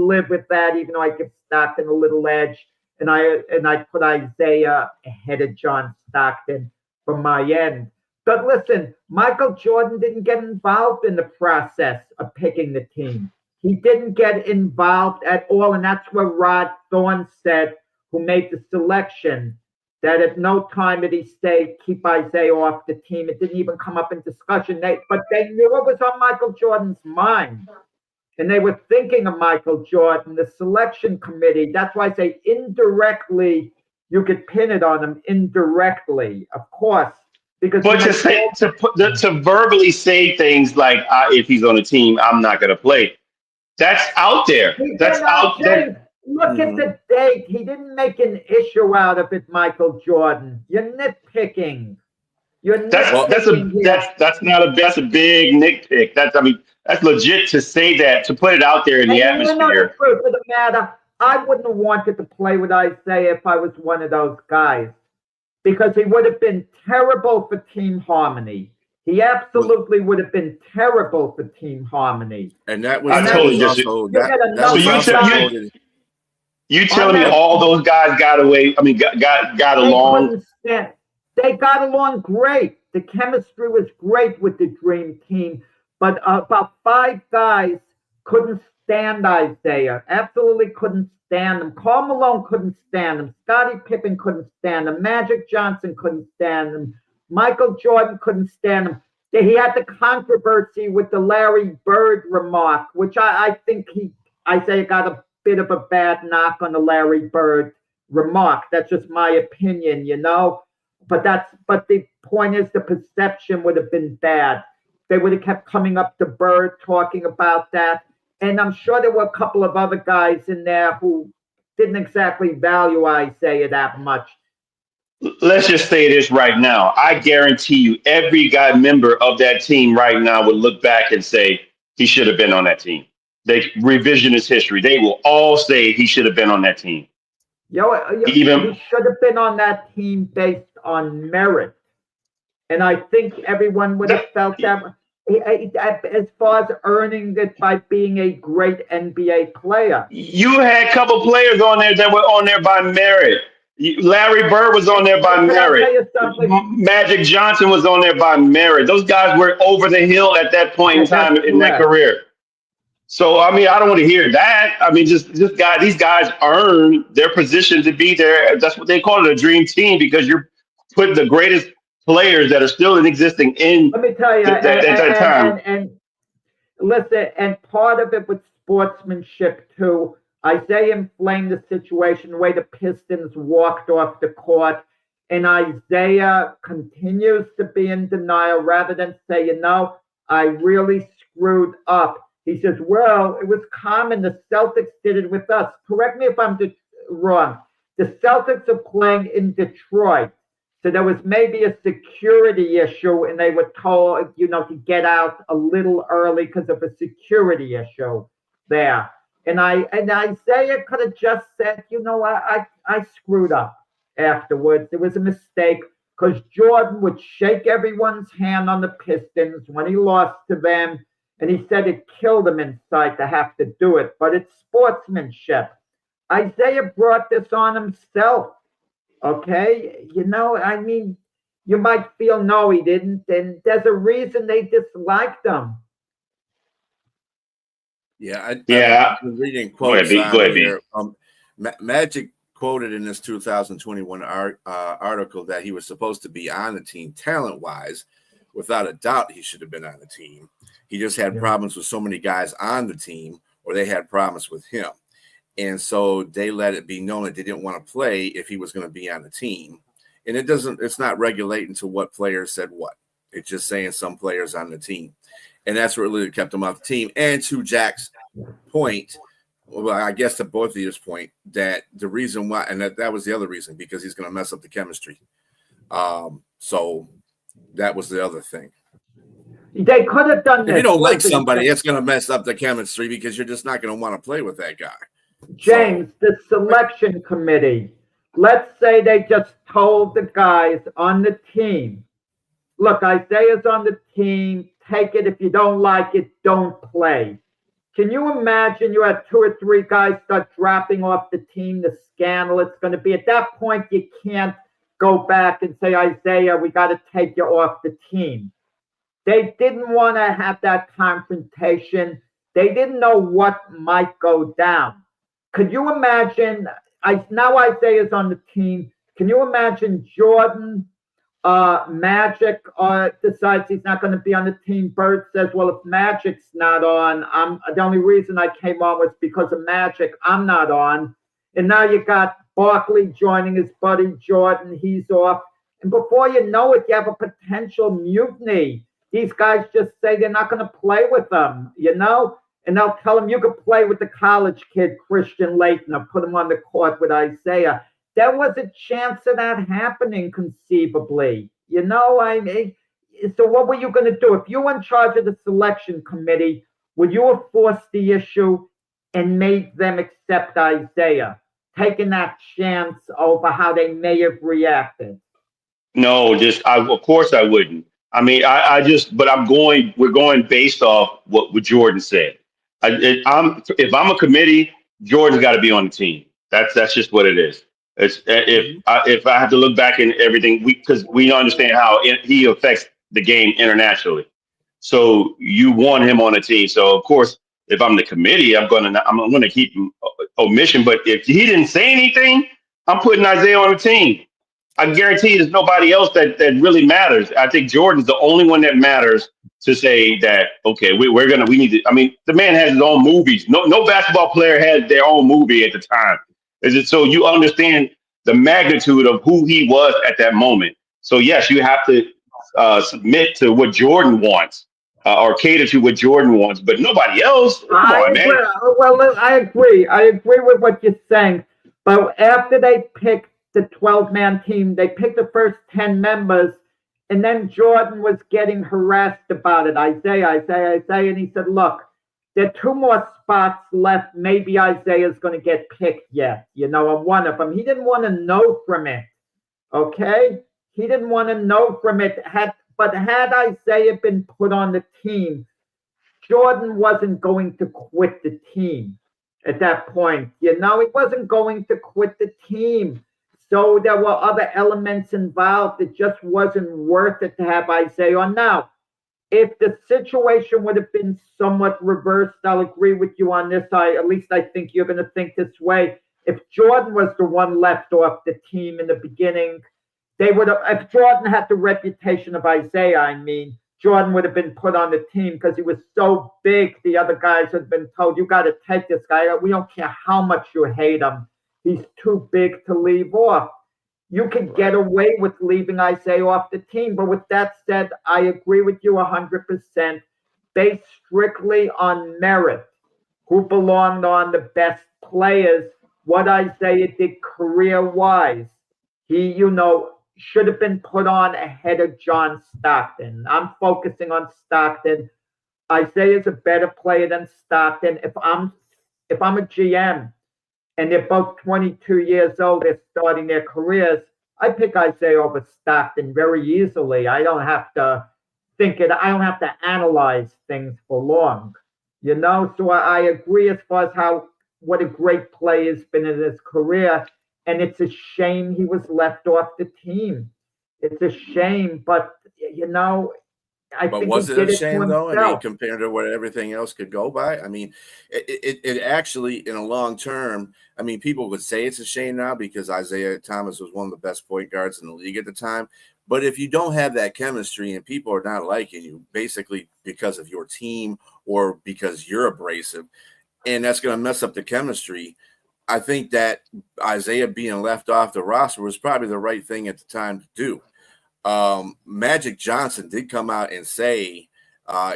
live with that, even though I give Stockton a little edge, and I put Isaiah ahead of John Stockton from my end. But listen, Michael Jordan didn't get involved in the process of picking the team. He didn't get involved at all, and that's what Rod Thorne said, who made the selection, that at no time did he say, keep Isaiah off the team. It didn't even come up in discussion. But they knew what was on Michael Jordan's mind. And they were thinking of Michael Jordan, the selection committee. That's why I say indirectly, you could pin it on him indirectly, of course. But to verbally say things like, if he's on a team, I'm not going to play. That's out there. That's out there. Look at the date. He didn't make an issue out of it, Michael Jordan. You're nitpicking. That's a big nitpick. That's legit to say that, to put it out there in the atmosphere. The truth of the matter, I wouldn't have wanted to play with Isaiah if I was one of those guys, because he would have been terrible for team harmony. He absolutely would have been terrible for team harmony. And that was totally you telling me all those guys got away? I mean, got along. They got along great. The chemistry was great with the Dream Team, but about 5 guys couldn't stand Isaiah. Absolutely couldn't stand him. Karl Malone couldn't stand him. Scottie Pippen couldn't stand him. Magic Johnson couldn't stand him. Michael Jordan couldn't stand him. He had the controversy with the Larry Bird remark, which I think Isaiah got a bit of a bad knock on the Larry Bird remark. That's just my opinion, But the point is, the perception would have been bad. They would have kept coming up to Bird talking about that. And I'm sure there were a couple of other guys in there who didn't exactly value Isaiah that much. Let's just say this right now. I guarantee you, every member of that team right now would look back and say he should have been on that team. They revisionist history. They will all say he should have been on that team. He should have been on that team based on merit. And I think everyone would have felt that. As far as earning it by being a great NBA player. You had a couple players on there that were on there by merit. Larry Bird was on there by merit. Magic Johnson was on there by merit. Those guys were over the hill at that point in time in their career. So, I mean, I don't want to hear that. I mean, these guys earn their position to be there. That's what they call it, a dream team, because you're putting the greatest players that are still existing in. Let me tell you, that time. And listen, and part of it with sportsmanship too. Isaiah inflamed the situation the way the Pistons walked off the court, and Isaiah continues to be in denial rather than say, I really screwed up. He says, well, it was common. The Celtics did it with us. Correct me if I'm wrong. The Celtics are playing in Detroit. So there was maybe a security issue, and they were told, to get out a little early because of a security issue there. And Isaiah could have just said, I screwed up afterwards. It was a mistake, because Jordan would shake everyone's hand on the Pistons when he lost to them. And he said it killed him inside to have to do it. But it's sportsmanship. Isaiah brought this on himself. Okay? I mean, you might feel, no, he didn't. And there's a reason they disliked him. I've been reading quotes here. Magic quoted in this 2021 article that he was supposed to be on the team talent-wise. Without a doubt, he should have been on the team. He just had problems with so many guys on the team, or they had problems with him. And so they let it be known that they didn't want to play if he was going to be on the team. And it's not regulating to what players said what. It's just saying some players on the team. And that's what really kept him off the team. And to Jack's point, well, I guess to both of your point, that the reason why, and that was the other reason, because he's going to mess up the chemistry. So that was the other thing. They could have done this. If you don't like Listen, somebody, it's going to mess up the chemistry because you're just not going to want to play with that guy. James, the selection committee, let's say they just told the guys on the team, look, Isaiah's on the team, take it. If you don't like it, don't play. Can you imagine you had 2 or 3 guys start dropping off the team, the scandal it's going to be? At that point, you can't go back and say, Isaiah, we got to take you off the team. They didn't want to have that confrontation. They didn't know what might go down. Could you imagine, now Isaiah's on the team, can you imagine Jordan, Magic decides he's not going to be on the team. Bird says, well, if Magic's not on, the only reason I came on was because of Magic. I'm not on. And now you got Barkley joining his buddy Jordan. He's off. And before you know it, you have a potential mutiny. These guys just say they're not going to play with them, you know? And they'll tell him you could play with the college kid, Christian Laettner, put him on the court with Isaiah. There was a chance of that happening conceivably. You know, I mean, so what were you going to do? If you were in charge of the selection committee, would you have forced the issue and made them accept Isaiah, taking that chance over how they may have reacted? No, of course I wouldn't. I mean, we're going based off what Jordan said. If I'm a committee, Jordan's got to be on the team. That's just what it is. If I have to look back in everything, because we understand how he affects the game internationally. So you want him on the team. So of course, if I'm the committee, I'm gonna keep him omission. But if he didn't say anything, I'm putting Isaiah on the team. I guarantee there's nobody else that really matters. I think Jordan's the only one that matters to say that, okay, we need to. I mean, the man has his own movies. No basketball player had their own movie at the time. Is it so you understand the magnitude of who he was at that moment? So yes, you have to submit to what Jordan wants or cater to what Jordan wants, but nobody else. Come on, man. Well, I agree. I agree with what you're saying. But after they picked the 12-man team, they picked the first 10 members, and then Jordan was getting harassed about it. Isaiah, and he said, look, there are 2 more spots left. Maybe Isaiah's going to get picked yet, you know, on one of them. He didn't want to know from it, okay? He didn't want to know from it. But had Isaiah been put on the team, Jordan wasn't going to quit the team at that point. You know, he wasn't going to quit the team. So there were other elements involved. It just wasn't worth it to have Isaiah on. Now, if the situation would have been somewhat reversed, I'll agree with you on this. At least I think you're going to think this way. If Jordan was the one left off the team in the beginning, they would have. If Jordan had the reputation of Isaiah, I mean, Jordan would have been put on the team because he was so big. The other guys had been told, you got to take this guy. We don't care how much you hate him. He's too big to leave off. You can get away with leaving Isaiah off the team. But with that said, I agree with you 100%. Based strictly on merit, who belonged on the best players, what Isaiah did career-wise, he, you know, should have been put on ahead of John Stockton. I'm focusing on Stockton. Isaiah's a better player than Stockton. If I'm a GM, and they're both 22 years old, they're starting their careers, I pick Isaiah over Stockton very easily. I don't have to think it. I don't have to analyze things for long, you know? So I agree as far as what a great play has been in his career. And it's a shame he was left off the team. It's a shame, but, you know, I think was it a shame, though? I mean, himself. compared to what everything else could go by? I mean, it actually, in a long term, I mean, people would say it's a shame now because Isaiah Thomas was one of the best point guards in the league at the time. But if you don't have that chemistry and people are not liking you, basically because of your team or because you're abrasive, and that's going to mess up the chemistry, I think that Isaiah being left off the roster was probably the right thing at the time to do. Magic Johnson did come out and say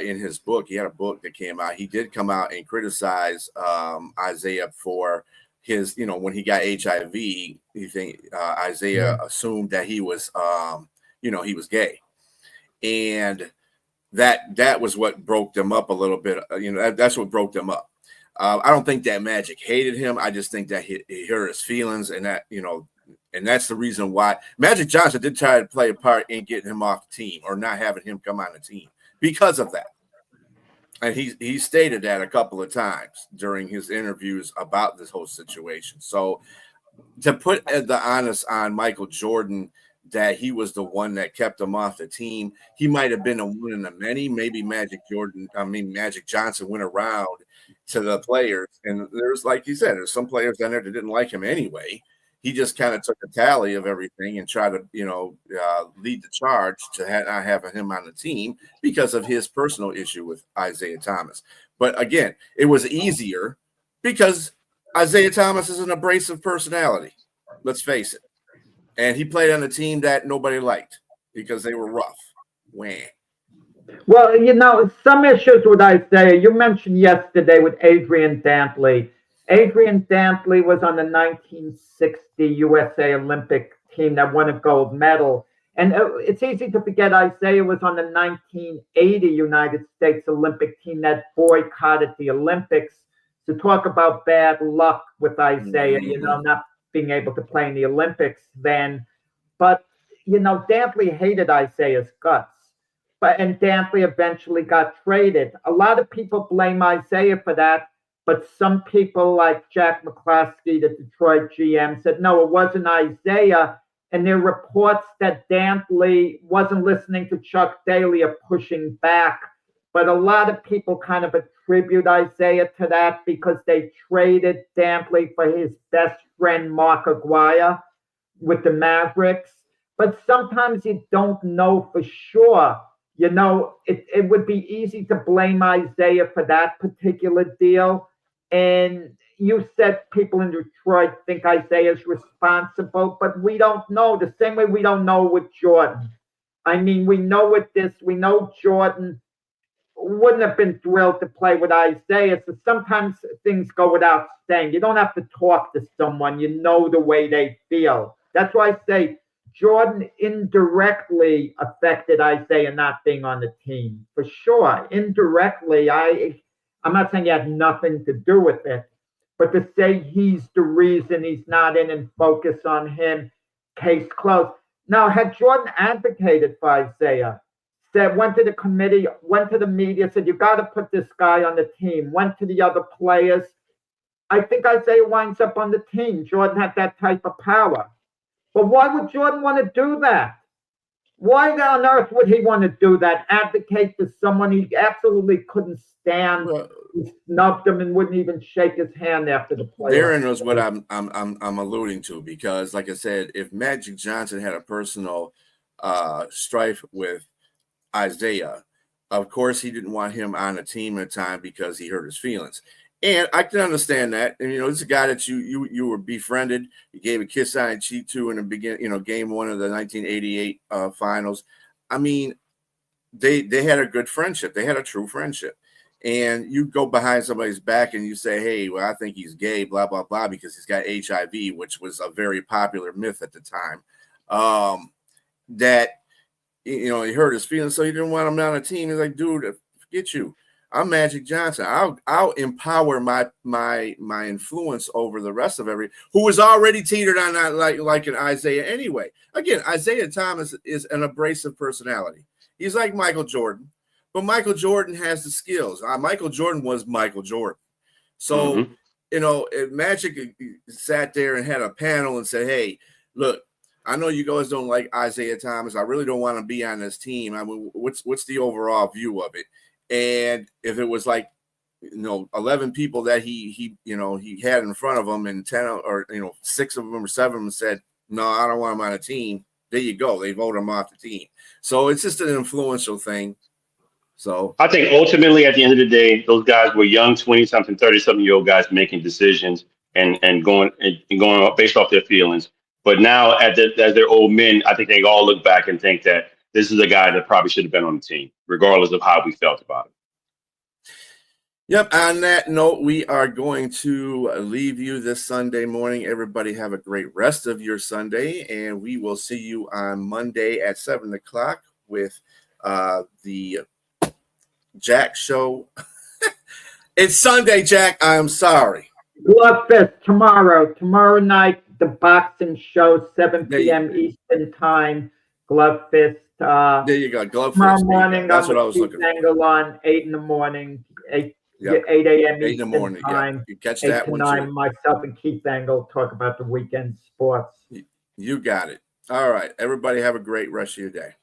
in his book, he had a book that came out. He did come out and criticize Isaiah for his, you know, when he got HIV, Isaiah assumed that he was, he was gay. And that was what broke them up a little bit. That's what broke them up. I don't think that Magic hated him. I just think that he hurt his feelings, and and that's the reason why Magic Johnson did try to play a part in getting him off the team or not having him come on the team because of that. And he stated that a couple of times during his interviews about this whole situation. So to put the onus on Michael Jordan that he was the one that kept him off the team, he might have been a one in a many. Maybe Magic Johnson went around to the players, and there's, like you said, there's some players down there that didn't like him anyway. He just kind of took a tally of everything and tried to, lead the charge to not having him on the team because of his personal issue with Isaiah Thomas. But again, it was easier because Isaiah Thomas is an abrasive personality. Let's face it. And he played on a team that nobody liked because they were rough. Wham. Well, some issues with Isaiah. You mentioned yesterday with Adrian Dantley. Adrian Dantley was on the 1960 USA Olympic team that won a gold medal. And it's easy to forget Isaiah was on the 1980 United States Olympic team that boycotted the Olympics. To talk about bad luck with Isaiah, not being able to play in the Olympics then. But, Dantley hated Isaiah's guts. And Dantley eventually got traded. A lot of people blame Isaiah for that. But some people like Jack McCloskey, the Detroit GM, said, no, it wasn't Isaiah. And there are reports that Dantley wasn't listening to Chuck Daly or pushing back. But a lot of people kind of attribute Isaiah to that because they traded Dantley for his best friend, Mark Aguirre, with the Mavericks. But sometimes you don't know for sure. It would be easy to blame Isaiah for that particular deal. And you said people in Detroit think Isaiah is responsible, but we don't know. The same way we don't know with Jordan. I mean, we know Jordan wouldn't have been thrilled to play with Isaiah. So sometimes things go without saying. You don't have to talk to someone. You know the way they feel. That's why I say Jordan indirectly affected Isaiah not being on the team. For sure. Indirectly, I'm not saying he had nothing to do with it, but to say he's the reason he's not in and focus on him, case closed. Now, had Jordan advocated for Isaiah, went to the committee, went to the media, said, you got to put this guy on the team, went to the other players, I think Isaiah winds up on the team. Jordan had that type of power. But why would Jordan want to do that? Why on earth would he want to do that? Advocate for someone he absolutely couldn't stand, he snubbed him and wouldn't even shake his hand after the play. Darren knows what I'm alluding to, because, like I said, if Magic Johnson had a personal strife with Isaiah, of course he didn't want him on the team at the time because he hurt his feelings. And I can understand that. And, it's a guy that you were befriended. You gave a kiss on the cheek to in the beginning, game one of the 1988 finals. I mean, they had a good friendship. They had a true friendship. And you go behind somebody's back and you say, hey, well, I think he's gay, blah, blah, blah, because he's got HIV, which was a very popular myth at the time. That, he hurt his feelings, so he didn't want him on a team. He's like, dude, forget you. I'm Magic Johnson. I'll empower my influence over the rest of who was already teetered on that like an Isaiah anyway. Again, Isaiah Thomas is an abrasive personality. He's like Michael Jordan, but Michael Jordan has the skills. Michael Jordan was Michael Jordan. So, if Magic sat there and had a panel and said, hey, look, I know you guys don't like Isaiah Thomas. I really don't want to be on this team. I mean, what's the overall view of it? And if it was 11 people that he had in front of him, and 10 or 6 of them or 7 of them said, no, I don't want him on a team. There you go. They vote him off the team. So it's just an influential thing. So I think ultimately at the end of the day, those guys were young, 20-something, 30-something-year-old guys making decisions and going based off their feelings. But now as they're old men, I think they all look back and think that this is a guy that probably should have been on the team, regardless of how we felt about it. Yep. On that note, we are going to leave you this Sunday morning. Everybody have a great rest of your Sunday, and we will see you on Monday at 7 o'clock with the Jack show. It's Sunday, Jack. I'm sorry. Glove Fist tomorrow night, the boxing show, 7 p.m. Eastern time. Glove Fist. There you go. Glove Tomorrow Fist. morning, That's I'm what I with was looking Keith for. Angle on 8 in the morning, 8 Yep. 8 a.m. 8 in the Eastern morning. time. Yeah. You catch 8 that to one 9, too. myself and Keith Angle talk about the weekend sports. You got it. All right. Everybody have a great rest of your day.